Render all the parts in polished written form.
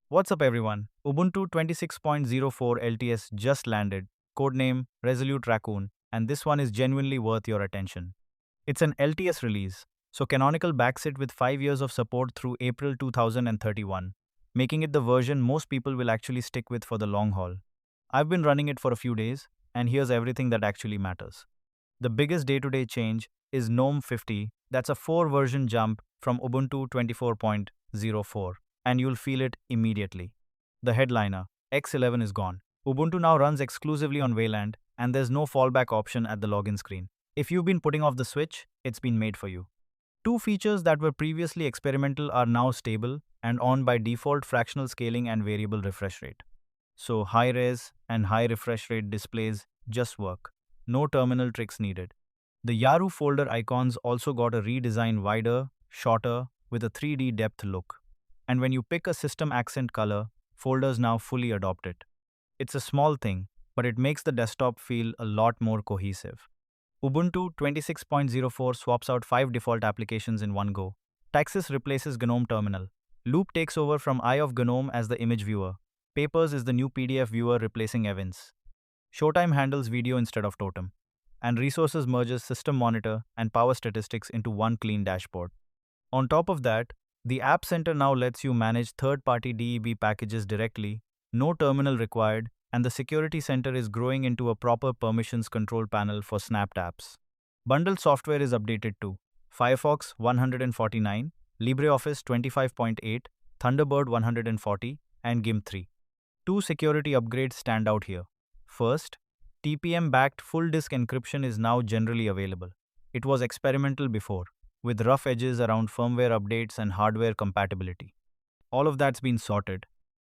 What's up everyone? Ubuntu 26.04 LTS just landed, codename Resolute Raccoon, and this one is genuinely worth your attention. It's an LTS release, so Canonical backs it with 5 years of support through April 2031, making it the version most people will actually stick with for the long haul. I've been running it for a few days, and here's everything that actually matters. The biggest day-to-day change is GNOME 50, that's a 4 version jump from Ubuntu 24.04, and you'll feel it immediately. The headliner, X11 is gone. Ubuntu now runs exclusively on Wayland, and there's no fallback option at the login screen. If you've been putting off the switch, it's been made for you. Two features that were previously experimental are now stable and on by default: fractional scaling and variable refresh rate. So high res and high refresh rate displays just work. No terminal tricks needed. The Yaru folder icons also got a redesign, wider, shorter, with a 3D depth look. And when you pick a system accent color, folders now fully adopt it. It's a small thing, but it makes the desktop feel a lot more cohesive. Ubuntu 26.04 swaps out 5 default applications in one go. Taxis replaces GNOME Terminal. Loop takes over from Eye of GNOME as the image viewer. Papers is the new PDF viewer replacing Evans. Showtime handles video instead of Totem. And Resources merges System Monitor and Power Statistics into one clean dashboard. On top of that, the App Center now lets you manage third-party DEB packages directly, no terminal required, and the Security Center is growing into a proper permissions control panel for snapped apps. Bundled software is updated too. Firefox 149, LibreOffice 25.8, Thunderbird 140, and GIMP 3. Two security upgrades stand out here. First, TPM-backed full disk encryption is now generally available. It was experimental before, with rough edges around firmware updates and hardware compatibility. All of that's been sorted.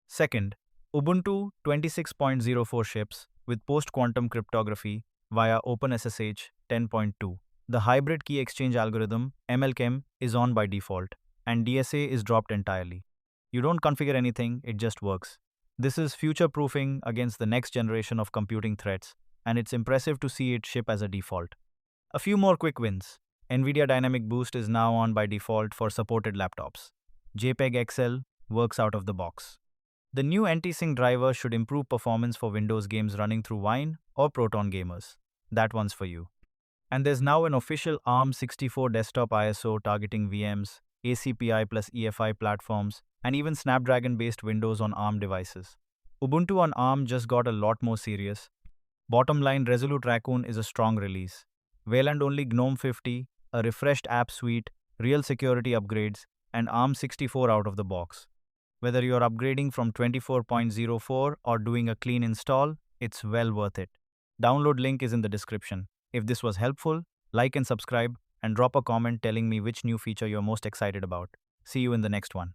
Second, Ubuntu 26.04 ships with post-quantum cryptography via OpenSSH 10.2. The hybrid key exchange algorithm, MLChem, is on by default, and DSA is dropped entirely. You don't configure anything, it just works. This is future-proofing against the next generation of computing threats, and it's impressive to see it ship as a default. A few more quick wins. NVIDIA Dynamic Boost is now on by default for supported laptops. JPEG XL works out of the box. The new NTSYNC driver should improve performance for Windows games running through Wine or Proton gamers. That one's for you. And there's now an official ARM64 desktop ISO targeting VMs, ACPI plus EFI platforms, and even Snapdragon-based Windows on ARM devices. Ubuntu on ARM just got a lot more serious. Bottom line, Resolute Raccoon is a strong release. Wayland-only GNOME 50, a refreshed app suite, real security upgrades, and ARM64 out of the box. Whether you're upgrading from 24.04 or doing a clean install, it's well worth it. Download link is in the description. If this was helpful, like and subscribe, and drop a comment telling me which new feature you're most excited about. See you in the next one.